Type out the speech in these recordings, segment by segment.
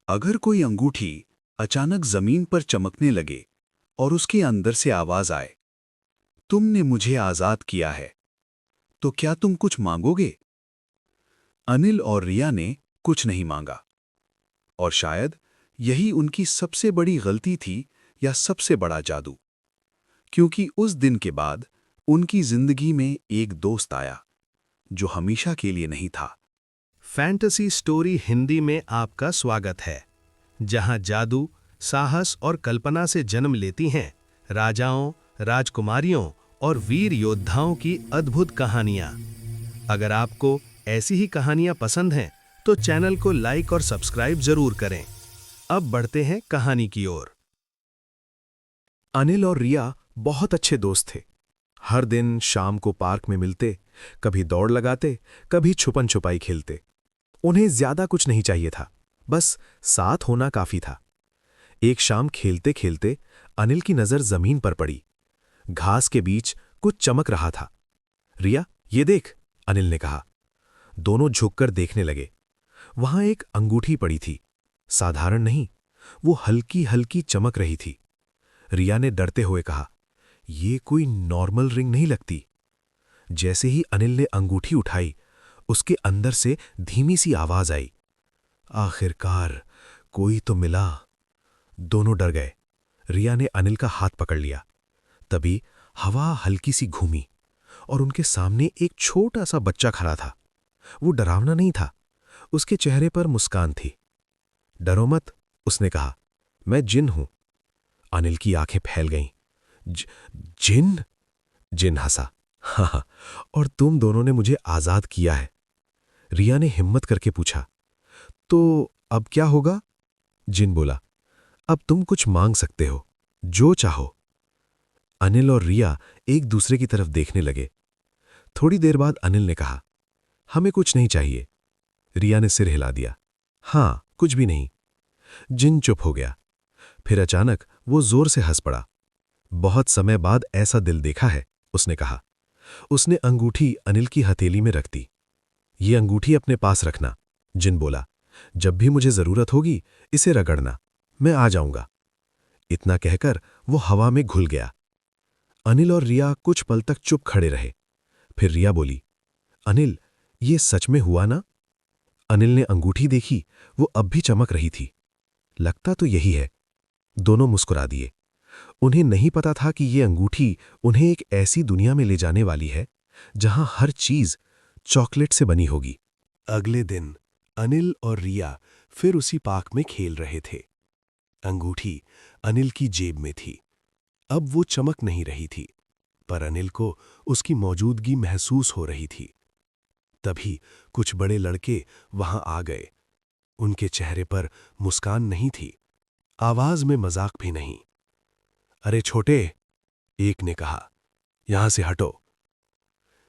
अगर कोई अंगूठी अचानक जमीन पर चमकने लगे और उसके अंदर से आवाज आए, तुमने मुझे आजाद किया है, तो क्या तुम कुछ मांगोगे? अनिल और रिया ने कुछ नहीं मांगा, और शायद यही उनकी सबसे बड़ी गलती थी या सबसे बड़ा जादू, क्योंकि उस दिन के बाद उनकी जिंदगी में एक दोस्त आया जो हमेशा के लिए नहीं था। फैंटेसी स्टोरी हिंदी में आपका स्वागत है, जहां जादू, साहस और कल्पना से जन्म लेती हैं राजाओं, राजकुमारियों और वीर योद्धाओं की अद्भुत कहानियां। अगर आपको ऐसी ही कहानियां पसंद हैं, तो चैनल को लाइक और सब्सक्राइब जरूर करें। अब बढ़ते हैं कहानी की ओर। अनिल और रिया बहुत अच्छे दोस्त थे। हर दिन शाम को पार्क में मिलते, कभी दौड़ लगाते, कभी छुपन छुपाई खेलते। उन्हें ज्यादा कुछ नहीं चाहिए था, बस साथ होना काफी था। एक शाम खेलते खेलते अनिल की नजर जमीन पर पड़ी। घास के बीच कुछ चमक रहा था। रिया, ये देख, अनिल ने कहा। दोनों झुककर देखने लगे। वहां एक अंगूठी पड़ी थी। साधारण नहीं, वो हल्की हल्की चमक रही थी। रिया ने डरते हुए कहा, ये कोई नॉर्मल रिंग नहीं लगती। जैसे ही अनिल ने अंगूठी उठाई, उसके अंदर से धीमी सी आवाज आई, आखिरकार कोई तो मिला। दोनों डर गए। रिया ने अनिल का हाथ पकड़ लिया। तभी हवा हल्की सी घूमी और उनके सामने एक छोटा सा बच्चा खड़ा था। वो डरावना नहीं था, उसके चेहरे पर मुस्कान थी। डरो मत, उसने कहा, मैं जिन हूं। अनिल की आंखें फैल गईं। जिन? जिन हंसा, हाँ, और तुम दोनों ने मुझे आजाद किया है। रिया ने हिम्मत करके पूछा, तो अब क्या होगा? जिन बोला, अब तुम कुछ मांग सकते हो, जो चाहो। अनिल और रिया एक दूसरे की तरफ देखने लगे। थोड़ी देर बाद अनिल ने कहा, हमें कुछ नहीं चाहिए। रिया ने सिर हिला दिया, हाँ, कुछ भी नहीं। जिन चुप हो गया। फिर अचानक वो जोर से हंस पड़ा। बहुत समय बाद ऐसा दिल देखा है, उसने कहा। उसने अंगूठी अनिल की हथेली में रख दी। ये अंगूठी अपने पास रखना, जिन बोला। जब भी मुझे जरूरत होगी, इसे रगड़ना, मैं आ जाऊंगा। इतना कहकर वो हवा में घुल गया। अनिल और रिया कुछ पल तक चुप खड़े रहे। फिर रिया बोली, अनिल, ये सच में हुआ ना? अनिल ने अंगूठी देखी, वो अब भी चमक रही थी। लगता तो यही है। दोनों मुस्कुरा दिए। उन्हें नहीं पता था कि ये अंगूठी उन्हें एक ऐसी दुनिया में ले जाने वाली है जहां हर चीज चॉकलेट से बनी होगी। अगले दिन अनिल और रिया फिर उसी पार्क में खेल रहे थे। अंगूठी अनिल की जेब में थी। अब वो चमक नहीं रही थी, पर अनिल को उसकी मौजूदगी महसूस हो रही थी। तभी कुछ बड़े लड़के वहां आ गए। उनके चेहरे पर मुस्कान नहीं थी, आवाज में मजाक भी नहीं। अरे छोटे, एक ने कहा, यहां से हटो।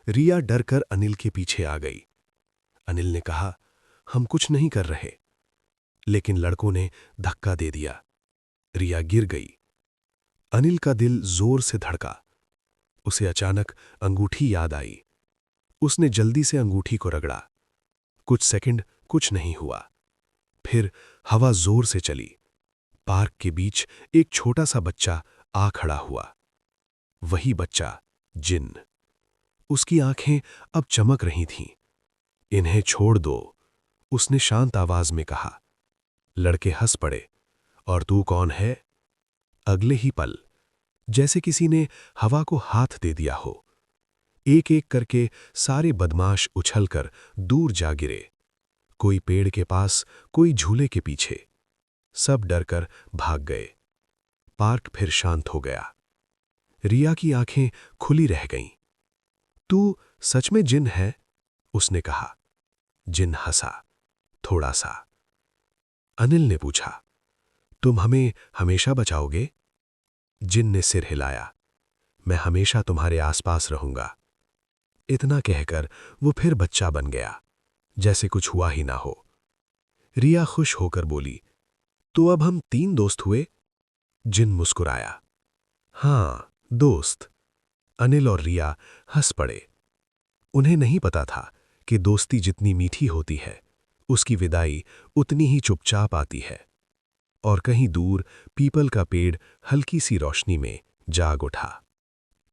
रिया डरकर अनिल के पीछे आ गई। अनिल ने कहा, हम कुछ नहीं कर रहे। लेकिन लड़कों ने धक्का दे दिया। रिया गिर गई। अनिल का दिल जोर से धड़का। उसे अचानक अंगूठी याद आई। उसने जल्दी से अंगूठी को रगड़ा। कुछ सेकंड कुछ नहीं हुआ। फिर हवा जोर से चली। पार्क के बीच एक छोटा सा बच्चा आ खड़ा हुआ। वही बच्चा, जिन। उसकी आंखें अब चमक रही थीं। इन्हें छोड़ दो, उसने शांत आवाज में कहा। लड़के हंस पड़े। और तू कौन है? अगले ही पल जैसे किसी ने हवा को हाथ दे दिया हो, एक एक करके सारे बदमाश उछलकर दूर जा गिरे। कोई पेड़ के पास, कोई झूले के पीछे। सब डरकर भाग गए। पार्क फिर शांत हो गया। रिया की आंखें खुली रह गईं। तू सच में जिन है? उसने कहा। जिन हंसा, थोड़ा सा। अनिल ने पूछा, तुम हमें हमेशा बचाओगे? जिन ने सिर हिलाया, मैं हमेशा तुम्हारे आसपास रहूंगा। इतना कहकर वो फिर बच्चा बन गया, जैसे कुछ हुआ ही ना हो। रिया खुश होकर बोली, तो अब हम 3 दोस्त हुए? जिन मुस्कुराया, हाँ, दोस्त। अनिल और रिया हंस पड़े। उन्हें नहीं पता था कि दोस्ती जितनी मीठी होती है, उसकी विदाई उतनी ही चुपचाप आती है। और कहीं दूर पीपल का पेड़ हल्की सी रोशनी में जाग उठा।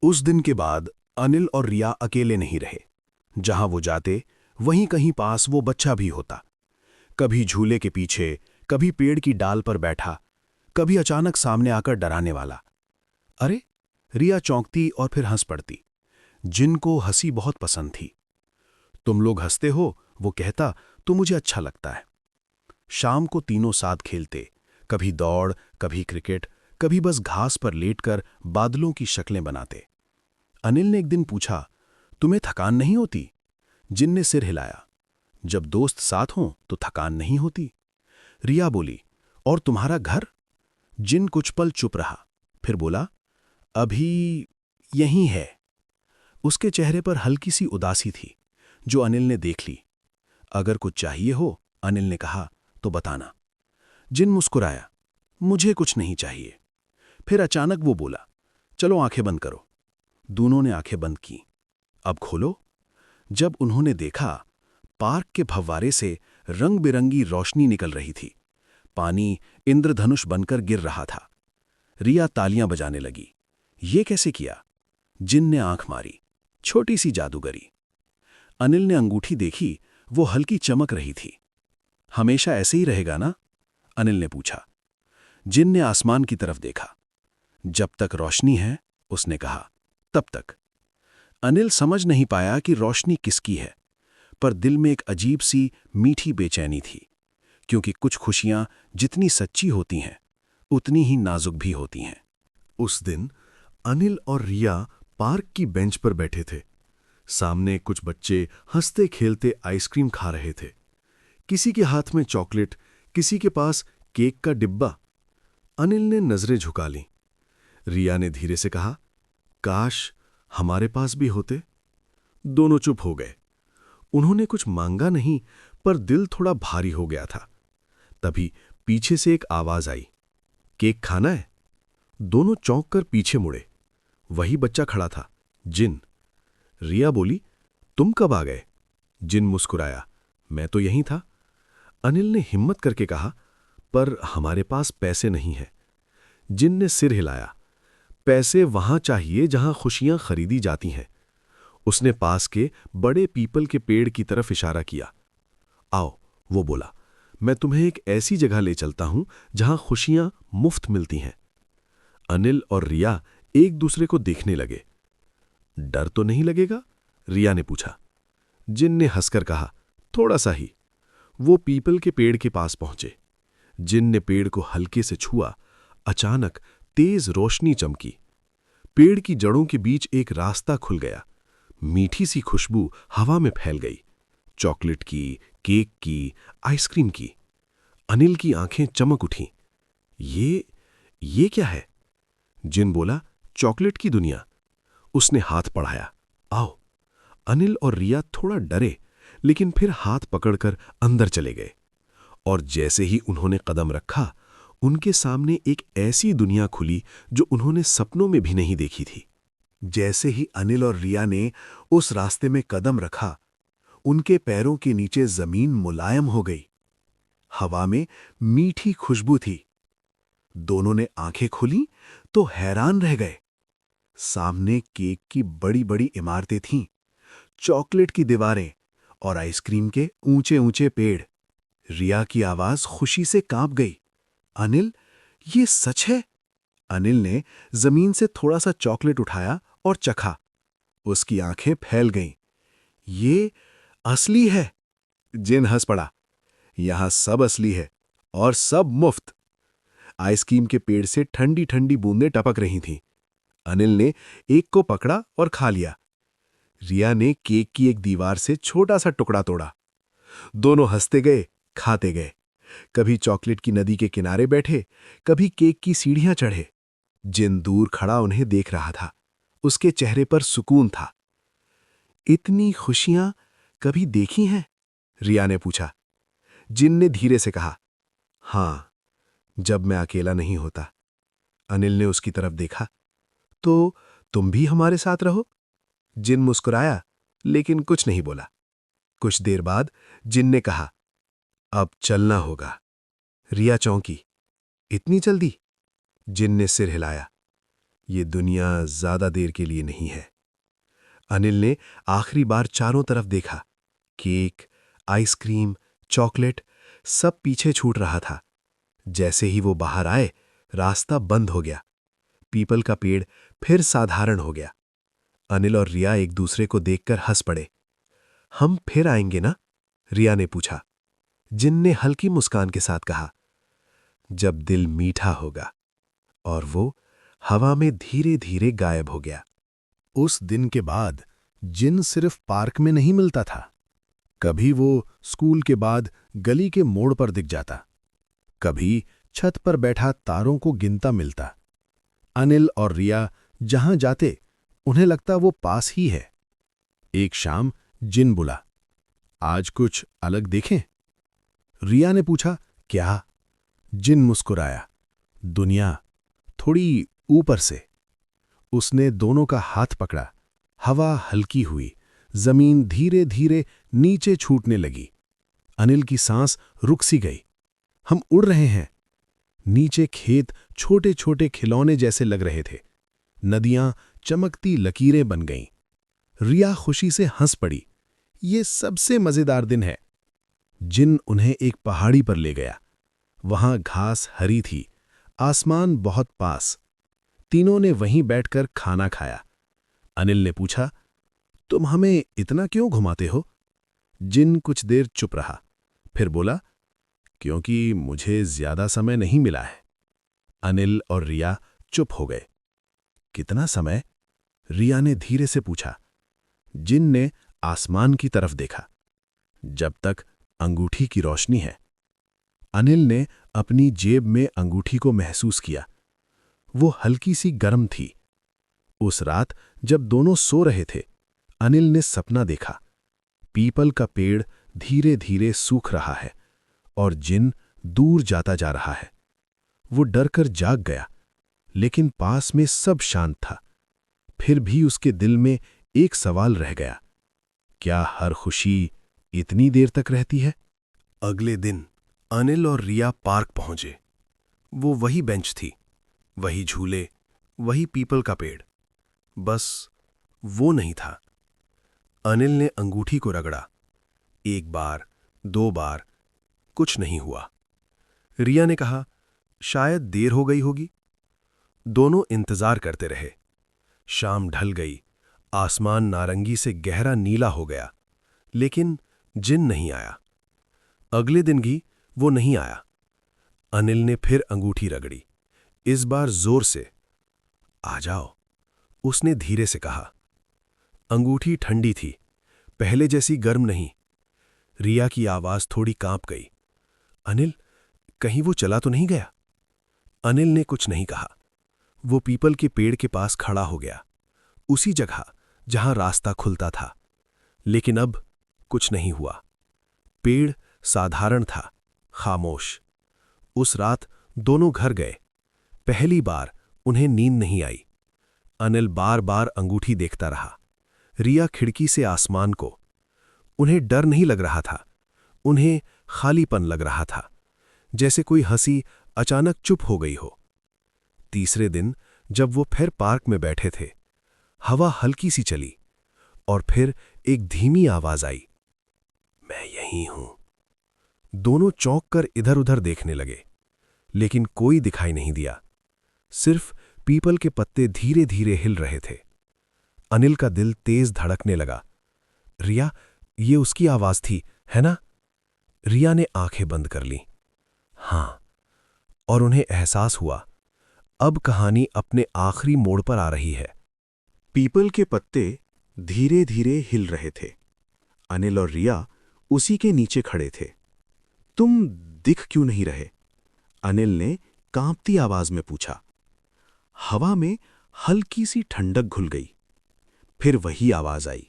उस दिन के बाद अनिल और रिया अकेले नहीं रहे। जहां वो जाते वहीं कहीं पास वो बच्चा भी होता। कभी झूले के पीछे, कभी पेड़ की डाल पर बैठा, कभी अचानक सामने आकर डराने वाला। अरे, रिया चौंकती और फिर हंस पड़ती। जिनको हंसी बहुत पसंद थी। तुम लोग हंसते हो, वो कहता, तो मुझे अच्छा लगता है। शाम को तीनों साथ खेलते, कभी दौड़, कभी क्रिकेट, कभी बस घास पर लेटकर बादलों की शक्लें बनाते। अनिल ने एक दिन पूछा, तुम्हें थकान नहीं होती? जिन ने सिर हिलाया। जब दोस्त साथ हों तो थकान नहीं होती। रिया बोली, और तुम्हारा घर? जिन कुछ पल चुप रहा, फिर बोला, अभी यहीं है। उसके चेहरे पर हल्की सी उदासी थी, जो अनिल ने देख ली। अगर कुछ चाहिए हो, अनिल ने कहा, तो बताना। जिन मुस्कुराया, मुझे कुछ नहीं चाहिए। फिर अचानक वो बोला, चलो आंखें बंद करो। दोनों ने आंखें बंद की। अब खोलो। जब उन्होंने देखा, पार्क के फव्वारे से रंग बिरंगी रोशनी निकल रही थी। पानी इंद्रधनुष बनकर गिर रहा था। रिया तालियां बजाने लगी। ये कैसे किया? जिन ने आंख मारी। छोटी सी जादूगरी। अनिल ने अंगूठी देखी, वो हल्की चमक रही थी। हमेशा ऐसे ही रहेगा ना? अनिल ने पूछा। जिन ने आसमान की तरफ देखा। जब तक रोशनी है, उसने कहा, तब तक। अनिल समझ नहीं पाया कि रोशनी किसकी है, पर दिल में एक अजीब सी मीठी बेचैनी थी, क्योंकि कुछ खुशियां जितनी सच्ची होती हैं, उतनी ही नाजुक भी होती हैं। उस दिन अनिल और रिया पार्क की बेंच पर बैठे थे। सामने कुछ बच्चे हंसते खेलते आइसक्रीम खा रहे थे। किसी के हाथ में चॉकलेट, किसी के पास केक का डिब्बा। अनिल ने नजरें झुका लीं। रिया ने धीरे से कहा, काश हमारे पास भी होते। दोनों चुप हो गए। उन्होंने कुछ मांगा नहीं, पर दिल थोड़ा भारी हो गया था। तभी पीछे से एक आवाज आई, केक खाना है? दोनों चौंक कर पीछे मुड़े। वही बच्चा खड़ा था, जिन। रिया बोली, तुम कब आ गए? जिन मुस्कुराया, मैं तो यहीं था। अनिल ने हिम्मत करके कहा, पर हमारे पास पैसे नहीं हैं। जिन ने सिर हिलाया, पैसे वहां चाहिए जहां खुशियां खरीदी जाती हैं। उसने पास के बड़े पीपल के पेड़ की तरफ इशारा किया। आओ, वो बोला, मैं तुम्हें एक ऐसी जगह ले चलता हूं जहां खुशियां मुफ्त मिलती हैं। अनिल और रिया एक दूसरे को देखने लगे। डर तो नहीं लगेगा? रिया ने पूछा। जिन ने हंसकर कहा, थोड़ा सा ही। वो पीपल के पेड़ के पास पहुंचे। जिन ने पेड़ को हल्के से छुआ। अचानक तेज रोशनी चमकी। पेड़ की जड़ों के बीच एक रास्ता खुल गया। मीठी सी खुशबू हवा में फैल गई। चॉकलेट की, केक की, आइसक्रीम की। अनिल की आंखें चमक उठीं। ये क्या है? जिन बोला, चॉकलेट की दुनिया। उसने हाथ बढ़ाया, आओ। अनिल और रिया थोड़ा डरे, लेकिन फिर हाथ पकड़कर अंदर चले गए। और जैसे ही उन्होंने कदम रखा, उनके सामने एक ऐसी दुनिया खुली जो उन्होंने सपनों में भी नहीं देखी थी। जैसे ही अनिल और रिया ने उस रास्ते में कदम रखा, उनके पैरों के नीचे जमीन मुलायम हो गई। हवा में मीठी खुशबू थी। दोनों ने आंखें खोली तो हैरान रह गए। सामने केक की बड़ी बड़ी इमारतें थीं, चॉकलेट की दीवारें और आइसक्रीम के ऊंचे ऊंचे पेड़। रिया की आवाज खुशी से कांप गई। अनिल, ये सच है? अनिल ने जमीन से थोड़ा सा चॉकलेट उठाया और चखा। उसकी आंखें फैल गईं। ये असली है। जिन हंस पड़ा। यहां सब असली है और सब मुफ्त। आइसक्रीम के पेड़ से ठंडी ठंडी बूंदें टपक रही थीं। अनिल ने एक को पकड़ा और खा लिया। रिया ने केक की एक दीवार से छोटा सा टुकड़ा तोड़ा। दोनों हंसते गए, खाते गए। कभी चॉकलेट की नदी के किनारे बैठे, कभी केक की सीढ़ियां चढ़े। जिन दूर खड़ा उन्हें देख रहा था। उसके चेहरे पर सुकून था। इतनी खुशियां कभी देखी हैं? रिया ने पूछा। जिन ने धीरे से कहा, हां, जब मैं अकेला नहीं होता। अनिल ने उसकी तरफ देखा। तो तुम भी हमारे साथ रहो? जिन मुस्कुराया, लेकिन कुछ नहीं बोला। कुछ देर बाद जिन ने कहा, अब चलना होगा। रिया चौंकी। इतनी जल्दी? जिन ने सिर हिलाया। ये दुनिया ज्यादा देर के लिए नहीं है। अनिल ने आखिरी बार चारों तरफ देखा। केक, आइसक्रीम, चॉकलेट सब पीछे छूट रहा था। जैसे ही वो बाहर आए, रास्ता बंद हो गया। पीपल का पेड़ फिर साधारण हो गया। अनिल और रिया एक दूसरे को देखकर हंस पड़े। हम फिर आएंगे ना? रिया ने पूछा। जिन ने हल्की मुस्कान के साथ कहा, जब दिल मीठा होगा। और वो हवा में धीरे धीरे गायब हो गया। उस दिन के बाद जिन सिर्फ पार्क में नहीं मिलता था। कभी वो स्कूल के बाद गली के मोड़ पर दिख जाता, कभी छत पर बैठा तारों को गिनता मिलता। अनिल और रिया जहां जाते उन्हें लगता वो पास ही है। एक शाम जिन बुला, आज कुछ अलग देखें? रिया ने पूछा, क्या? जिन मुस्कुराया, दुनिया थोड़ी ऊपर से। उसने दोनों का हाथ पकड़ा। हवा हल्की हुई, जमीन धीरे धीरे नीचे छूटने लगी। अनिल की सांस रुक सी गई। हम उड़ रहे हैं। नीचे खेत छोटे छोटे खिलौने जैसे लग रहे थे। नदियां चमकती लकीरें बन गईं। रिया खुशी से हंस पड़ी। ये सबसे मजेदार दिन है। जिन उन्हें एक पहाड़ी पर ले गया। वहां घास हरी थी, आसमान बहुत पास। तीनों ने वहीं बैठकर खाना खाया। अनिल ने पूछा, तुम हमें इतना क्यों घुमाते हो? जिन कुछ देर चुप रहा, फिर बोला, क्योंकि मुझे ज्यादा समय नहीं मिला है। अनिल और रिया चुप हो गए। कितना समय? रिया ने धीरे से पूछा। जिन ने आसमान की तरफ देखा। जब तक अंगूठी की रोशनी है। अनिल ने अपनी जेब में अंगूठी को महसूस किया। वो हल्की सी गर्म थी। उस रात जब दोनों सो रहे थे, अनिल ने सपना देखा। पीपल का पेड़ धीरे धीरे सूख रहा है और जिन दूर जाता जा रहा है। वो डरकर जाग गया, लेकिन पास में सब शांत था। फिर भी उसके दिल में एक सवाल रह गया, क्या हर खुशी इतनी देर तक रहती है? अगले दिन अनिल और रिया पार्क पहुंचे। वो वही बेंच थी, वही झूले, वही पीपल का पेड़। बस वो नहीं था। अनिल ने अंगूठी को रगड़ा। एक बार, दो बार, कुछ नहीं हुआ। रिया ने कहा, शायद देर हो गई होगी। दोनों इंतजार करते रहे। शाम ढल गई, आसमान नारंगी से गहरा नीला हो गया, लेकिन जिन नहीं आया। अगले दिन भी वो नहीं आया। अनिल ने फिर अंगूठी रगड़ी, इस बार जोर से। आ जाओ, उसने धीरे से कहा। अंगूठी ठंडी थी, पहले जैसी गर्म नहीं। रिया की आवाज थोड़ी कांप गई। अनिल, कहीं वो चला तो नहीं गया? अनिल ने कुछ नहीं कहा। वो पीपल के पेड़ के पास खड़ा हो गया, उसी जगह जहां रास्ता खुलता था। लेकिन अब कुछ नहीं हुआ। पेड़ साधारण था, खामोश। उस रात दोनों घर गए। पहली बार उन्हें नींद नहीं आई। अनिल बार बार अंगूठी देखता रहा, रिया खिड़की से आसमान को। उन्हें डर नहीं लग रहा था, उन्हें खालीपन लग रहा था, जैसे कोई हंसी अचानक चुप हो गई हो। तीसरे दिन जब वो फिर पार्क में बैठे थे, हवा हल्की सी चली और फिर एक धीमी आवाज आई, मैं यहीं हूं। दोनों चौंक कर इधर उधर देखने लगे, लेकिन कोई दिखाई नहीं दिया। सिर्फ पीपल के पत्ते धीरे धीरे हिल रहे थे। अनिल का दिल तेज धड़कने लगा। रिया, ये उसकी आवाज थी, है ना? रिया ने आंखें बंद कर लीं। हां, और उन्हें एहसास हुआ, अब कहानी अपने आखिरी मोड़ पर आ रही है। पीपल के पत्ते धीरे धीरे हिल रहे थे। अनिल और रिया उसी के नीचे खड़े थे। तुम दिख क्यों नहीं रहे? अनिल ने कांपती आवाज में पूछा। हवा में हल्की सी ठंडक घुल गई। फिर वही आवाज आई,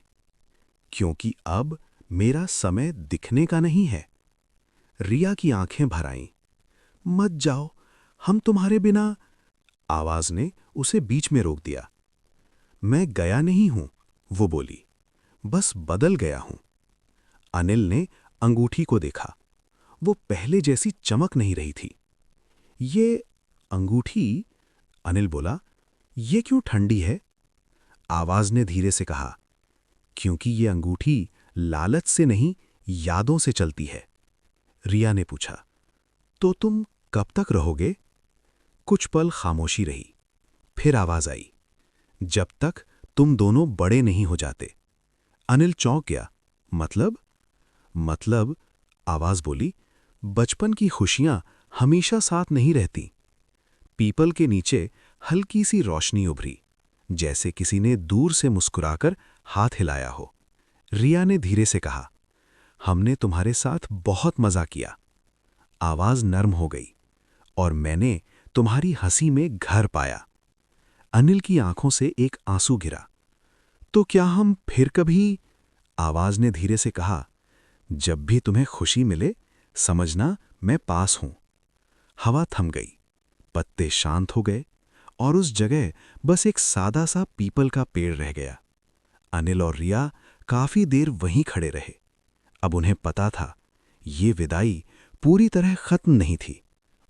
क्योंकि अब मेरा समय दिखने का नहीं है। रिया की आंखें भर आईं। मत जाओ, हम तुम्हारे बिना। आवाज ने उसे बीच में रोक दिया। मैं गया नहीं हूं, वो बोली, बस बदल गया हूं। अनिल ने अंगूठी को देखा। वो पहले जैसी चमक नहीं रही थी। ये अंगूठी, अनिल बोला, ये क्यों ठंडी है? आवाज ने धीरे से कहा, क्योंकि ये अंगूठी लालच से नहीं, यादों से चलती है। रिया ने पूछा, तो तुम कब तक रहोगे? कुछ पल खामोशी रही, फिर आवाज आई, जब तक तुम दोनों बड़े नहीं हो जाते। अनिल चौंक गया। मतलब, आवाज बोली, बचपन की खुशियां हमेशा साथ नहीं रहती। पीपल के नीचे हल्की सी रोशनी उभरी, जैसे किसी ने दूर से मुस्कुराकर हाथ हिलाया हो। रिया ने धीरे से कहा, हमने तुम्हारे साथ बहुत मजा किया। आवाज नर्म हो गई, और मैंने तुम्हारी हंसी में घर पाया। अनिल की आंखों से एक आंसू गिरा। तो क्या हम फिर कभी? आवाज ने धीरे से कहा, जब भी तुम्हें खुशी मिले, समझना मैं पास हूं। हवा थम गई, पत्ते शांत हो गए, और उस जगह बस एक सादा सा पीपल का पेड़ रह गया। अनिल और रिया काफी देर वहीं खड़े रहे। अब उन्हें पता था, ये विदाई पूरी तरह खत्म नहीं थी,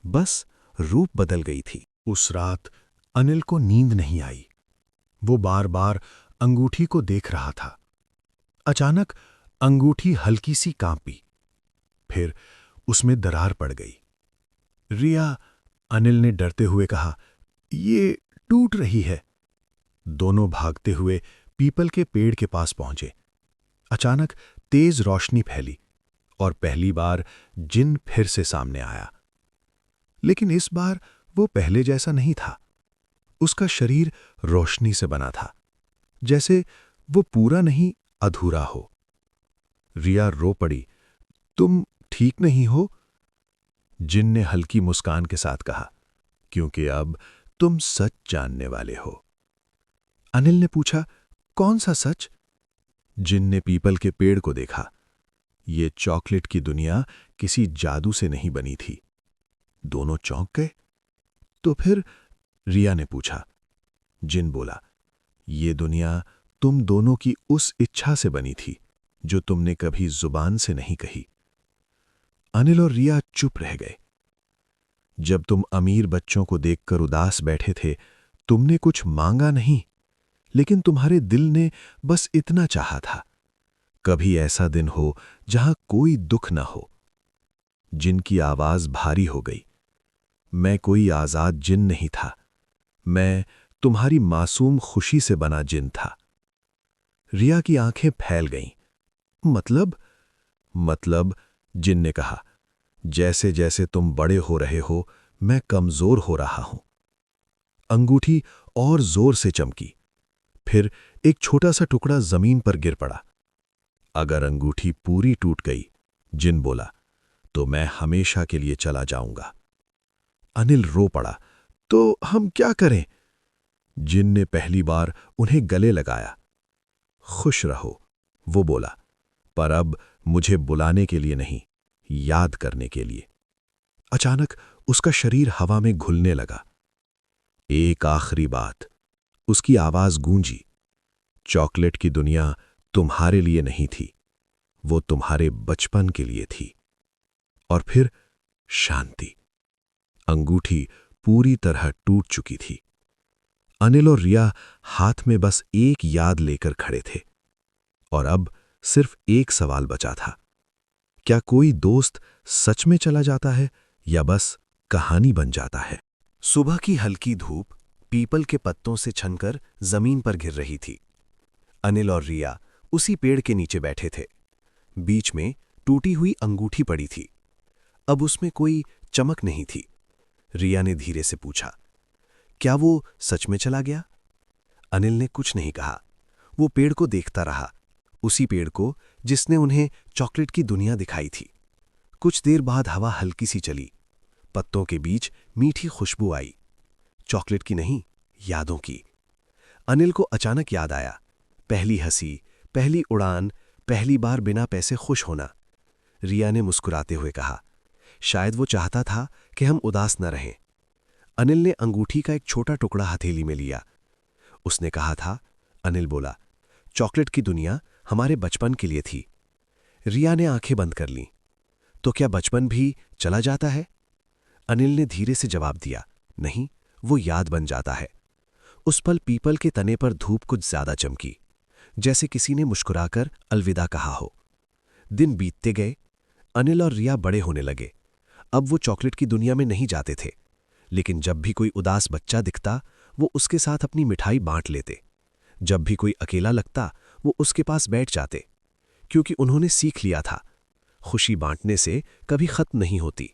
बस रूप बदल गई थी। उस रात अनिल को नींद नहीं आई। वो बार बार अंगूठी को देख रहा था। अचानक अंगूठी हल्की सी कांपी, फिर उसमें दरार पड़ गई। रिया, अनिल ने डरते हुए कहा, ये टूट रही है। दोनों भागते हुए पीपल के पेड़ के पास पहुंचे। अचानक तेज रोशनी फैली, और पहली बार जिन फिर से सामने आया। लेकिन इस बार वो पहले जैसा नहीं था। उसका शरीर रोशनी से बना था, जैसे वो पूरा नहीं, अधूरा हो। रिया रो पड़ी, तुम ठीक नहीं हो? जिन ने हल्की मुस्कान के साथ कहा, क्योंकि अब तुम सच जानने वाले हो। अनिल ने पूछा, कौन सा सच? जिन ने पीपल के पेड़ को देखा। ये चॉकलेट की दुनिया किसी जादू से नहीं बनी थी। दोनों चौंक गए। तो फिर? रिया ने पूछा। जिन बोला, ये दुनिया तुम दोनों की उस इच्छा से बनी थी जो तुमने कभी जुबान से नहीं कही। अनिल और रिया चुप रह गए। जब तुम अमीर बच्चों को देखकर उदास बैठे थे, तुमने कुछ मांगा नहीं, लेकिन तुम्हारे दिल ने बस इतना चाहा था, कभी ऐसा दिन हो जहां कोई दुख न हो। जिनकी आवाज भारी हो गई। मैं कोई आजाद जिन नहीं था, मैं तुम्हारी मासूम खुशी से बना जिन था। रिया की आंखें फैल गईं। मतलब, जिन ने कहा, जैसे जैसे तुम बड़े हो रहे हो, मैं कमजोर हो रहा हूं। अंगूठी और जोर से चमकी, फिर एक छोटा सा टुकड़ा जमीन पर गिर पड़ा। अगर अंगूठी पूरी टूट गई, जिन बोला, तो मैं हमेशा के लिए चला जाऊंगा। अनिल रो पड़ा, तो हम क्या करें? जिन ने पहली बार उन्हें गले लगाया। खुश रहो, वो बोला, पर अब मुझे बुलाने के लिए नहीं, याद करने के लिए। अचानक उसका शरीर हवा में घुलने लगा। एक आखिरी बात, उसकी आवाज गूंजी, चॉकलेट की दुनिया तुम्हारे लिए नहीं थी, वो तुम्हारे बचपन के लिए थी। और फिर शांति। अंगूठी पूरी तरह टूट चुकी थी। अनिल और रिया हाथ में बस एक याद लेकर खड़े थे, और अब सिर्फ एक सवाल बचा था, क्या कोई दोस्त सच में चला जाता है या बस कहानी बन जाता है? सुबह की हल्की धूप पीपल के पत्तों से छनकर जमीन पर गिर रही थी। अनिल और रिया उसी पेड़ के नीचे बैठे थे। बीच में टूटी हुई अंगूठी पड़ी थी। अब उसमें कोई चमक नहीं थी। रिया ने धीरे से पूछा, क्या वो सच में चला गया? अनिल ने कुछ नहीं कहा। वो पेड़ को देखता रहा, उसी पेड़ को जिसने उन्हें चॉकलेट की दुनिया दिखाई थी। कुछ देर बाद हवा हल्की सी चली, पत्तों के बीच मीठी खुशबू आई, चॉकलेट की नहीं, यादों की। अनिल को अचानक याद आया, पहली हंसी, पहली उड़ान, पहली बार बिना पैसे खुश होना। रिया ने मुस्कुराते हुए कहा, शायद वो चाहता था कि हम उदास न रहें। अनिल ने अंगूठी का एक छोटा टुकड़ा हथेली में लिया। उसने कहा था, अनिल बोला, चॉकलेट की दुनिया हमारे बचपन के लिए थी। रिया ने आंखें बंद कर लीं। तो क्या बचपन भी चला जाता है? अनिल ने धीरे से जवाब दिया, नहीं, वो याद बन जाता है। उस पल पीपल के तने पर धूप कुछ ज्यादा चमकी, जैसे किसी ने मुस्कुराकर अलविदा कहा हो। दिन बीतते गए, अनिल और रिया बड़े होने लगे। अब वो चॉकलेट की दुनिया में नहीं जाते थे, लेकिन जब भी कोई उदास बच्चा दिखता वो उसके साथ अपनी मिठाई बांट लेते। जब भी कोई अकेला लगता वो उसके पास बैठ जाते, क्योंकि उन्होंने सीख लिया था, खुशी बांटने से कभी खत्म नहीं होती।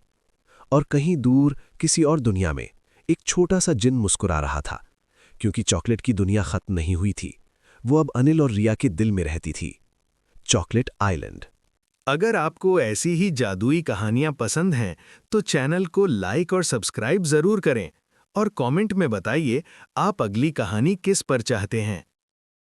और कहीं दूर किसी और दुनिया में एक छोटा सा जिन मुस्कुरा रहा था, क्योंकि चॉकलेट की दुनिया खत्म नहीं हुई थी, वो अब अनिल और रिया के दिल में रहती थी। Chocolate island. अगर आपको ऐसी ही जादुई कहानियां पसंद हैं तो चैनल को लाइक और सब्सक्राइब जरूर करें और कमेंट में बताइए आप अगली कहानी किस पर चाहते हैं।